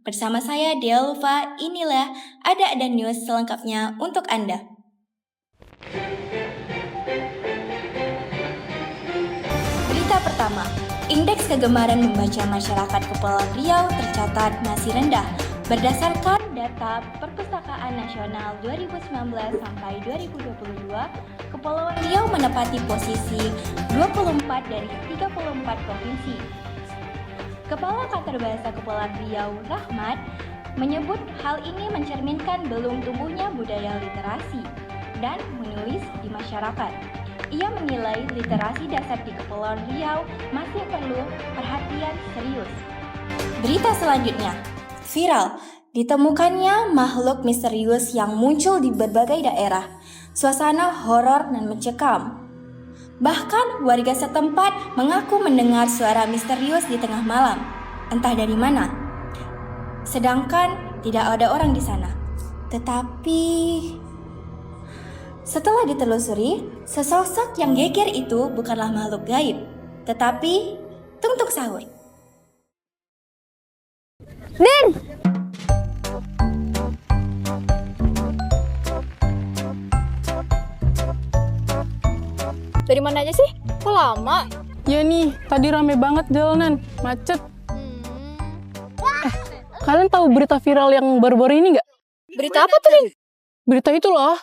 Bersama saya Dea Lufa, inilah Ada News selengkapnya untuk Anda. Berita pertama, indeks kegemaran membaca masyarakat Kepulauan Riau tercatat masih rendah. Berdasarkan data Perpustakaan Nasional 2019 sampai 2022, Kepulauan Riau menempati posisi 24 dari 34 provinsi. Kepala Kantor Bahasa Kepulauan Riau, Rahmat, menyebut hal ini mencerminkan belum tumbuhnya budaya literasi dan menulis di masyarakat. Ia menilai literasi dasar di Kepulauan Riau masih perlu perhatian serius. Berita selanjutnya, viral, ditemukannya makhluk misterius yang muncul di berbagai daerah. Suasana horor dan mencekam. Bahkan warga setempat mengaku mendengar suara misterius di tengah malam, entah dari mana. Sedangkan tidak ada orang di sana. Tetapi setelah ditelusuri, sesosok yang geger itu bukanlah makhluk gaib, tetapi tungtuk sahur. Din! Dari mana aja sih? Kok lama? Ya nih, tadi rame banget jalanan, macet. Kalian tahu berita viral yang baru-baru ini nggak? Berita apa tuh, Din? Berita itu loh,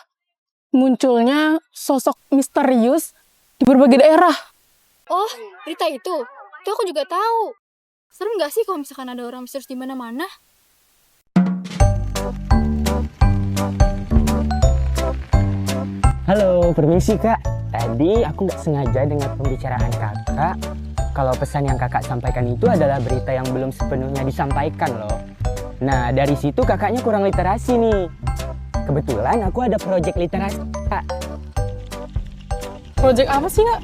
munculnya sosok misterius di berbagai daerah. Oh, berita itu? Itu aku juga tahu. Serem nggak sih kalau misalkan ada orang misterius di mana-mana? Halo, permisi kak. Tadi aku nggak sengaja dengar pembicaraan kakak. Kalau pesan yang kakak sampaikan itu adalah berita yang belum sepenuhnya disampaikan loh. Nah, dari situ kakaknya kurang literasi nih. Kebetulan aku ada proyek literasi, kak. Project apa sih, Kak?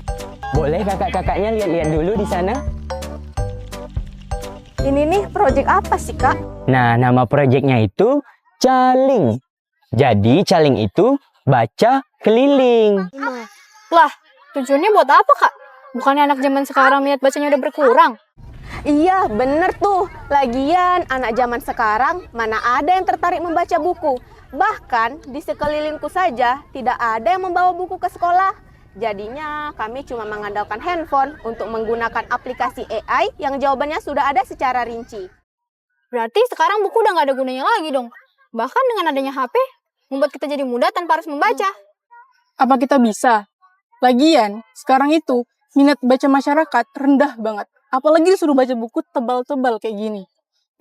Boleh kakak-kakaknya lihat-lihat dulu di sana? Ini nih proyek apa sih, Kak? Nah, nama proyeknya itu Caling. Jadi, Caling itu baca keliling. Lah, tujuannya buat apa, Kak? Bukannya anak zaman sekarang minat bacanya udah berkurang? Iya, bener tuh. Lagian, anak zaman sekarang mana ada yang tertarik membaca buku. Bahkan, di sekelilingku saja tidak ada yang membawa buku ke sekolah. Jadinya, kami cuma mengandalkan handphone untuk menggunakan aplikasi AI yang jawabannya sudah ada secara rinci. Berarti sekarang buku udah nggak ada gunanya lagi dong. Bahkan dengan adanya HP, membuat kita jadi mudah tanpa harus membaca. Apa kita bisa? Lagian, sekarang itu minat baca masyarakat rendah banget. Apalagi disuruh baca buku tebal-tebal kayak gini.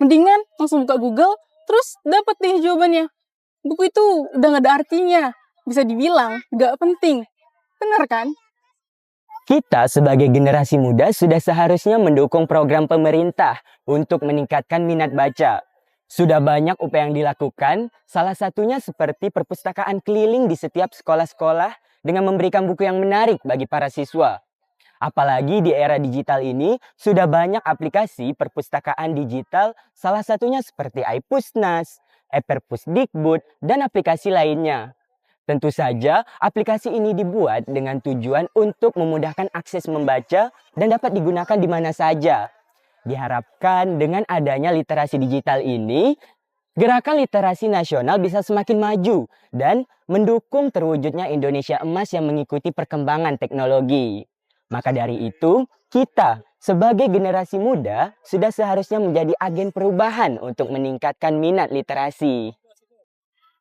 Mendingan langsung buka Google, terus dapat deh jawabannya. Buku itu udah gak ada artinya. Bisa dibilang gak penting. Benar kan? Kita sebagai generasi muda sudah seharusnya mendukung program pemerintah untuk meningkatkan minat baca. Sudah banyak upaya yang dilakukan, salah satunya seperti perpustakaan keliling di setiap sekolah-sekolah dengan memberikan buku yang menarik bagi para siswa. Apalagi di era digital ini, sudah banyak aplikasi perpustakaan digital, salah satunya seperti iPusnas, Perpusdikbud, dan aplikasi lainnya. Tentu saja, aplikasi ini dibuat dengan tujuan untuk memudahkan akses membaca dan dapat digunakan di mana saja. Diharapkan dengan adanya literasi digital ini, gerakan literasi nasional bisa semakin maju dan mendukung terwujudnya Indonesia emas yang mengikuti perkembangan teknologi. Maka dari itu, kita sebagai generasi muda sudah seharusnya menjadi agen perubahan untuk meningkatkan minat literasi.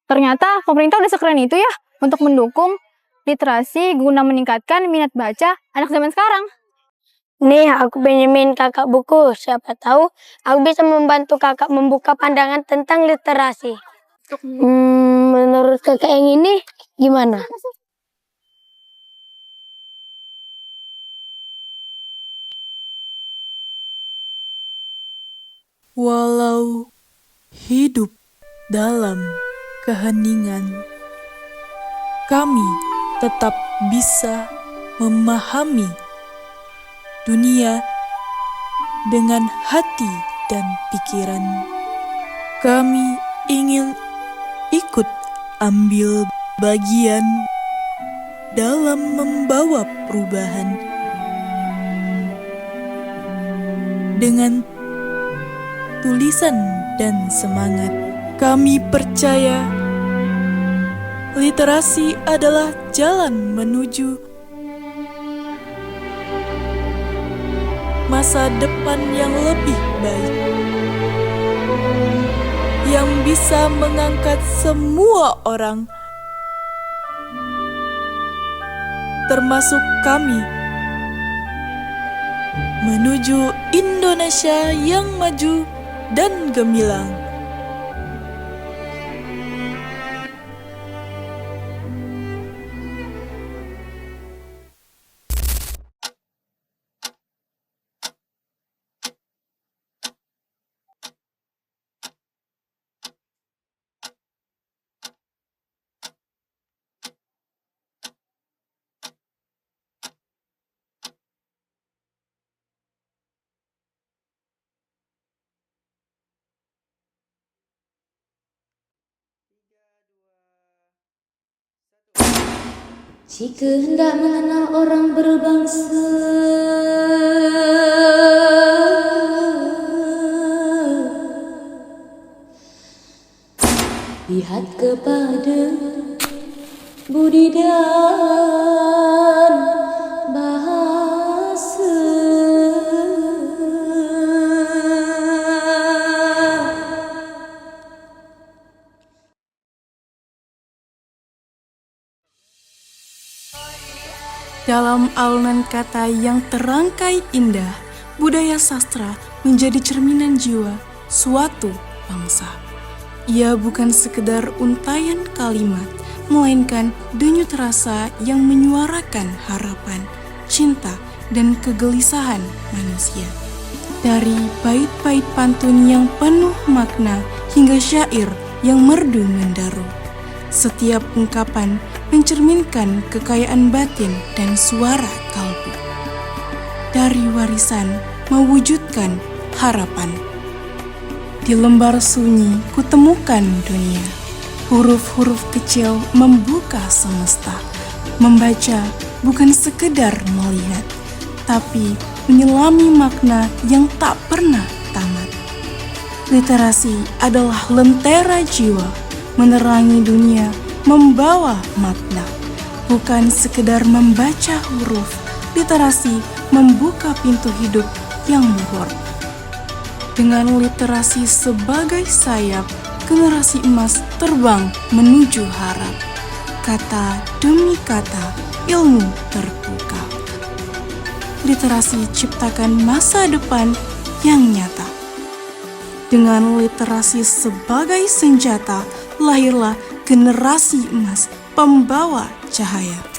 Ternyata pemerintah udah sekeren itu ya untuk mendukung literasi guna meningkatkan minat baca anak zaman sekarang. Nih, aku pinjemin kakak buku. Siapa tahu aku bisa membantu kakak membuka pandangan tentang literasi. Menurut kakak yang ini gimana? Walau hidup dalam keheningan, kami tetap bisa memahami dunia dengan hati dan pikiran. Kami ingin ikut ambil bagian dalam membawa perubahan dengan tulisan dan semangat. Kami percaya literasi adalah jalan menuju masa depan yang lebih baik, yang bisa mengangkat semua orang, termasuk kami, menuju Indonesia yang maju dan gemilang. Jika hendak mengenal orang berbangsa, lihat kepada budi dan bahasa. Dalam alunan kata yang terangkai indah, budaya sastra menjadi cerminan jiwa suatu bangsa. Ia bukan sekedar untayan kalimat, melainkan denyut rasa yang menyuarakan harapan, cinta, dan kegelisahan manusia. Dari bait-bait pantun yang penuh makna hingga syair yang merdu mendaru, setiap ungkapan mencerminkan kekayaan batin dan suara kalbu. Dari warisan mewujudkan harapan. Di lembar sunyi kutemukan dunia. Huruf-huruf kecil membuka semesta. Membaca bukan sekedar melihat, tapi menyelami makna yang tak pernah tamat. Literasi adalah lentera jiwa, menerangi dunia, membawa makna, bukan sekedar membaca huruf. Literasi membuka pintu hidup yang luhur. Dengan literasi sebagai sayap, generasi emas terbang menuju harap. Kata demi kata, ilmu terbuka. Literasi ciptakan masa depan yang nyata. Dengan literasi sebagai senjata, lahirlah generasi emas pembawa cahaya.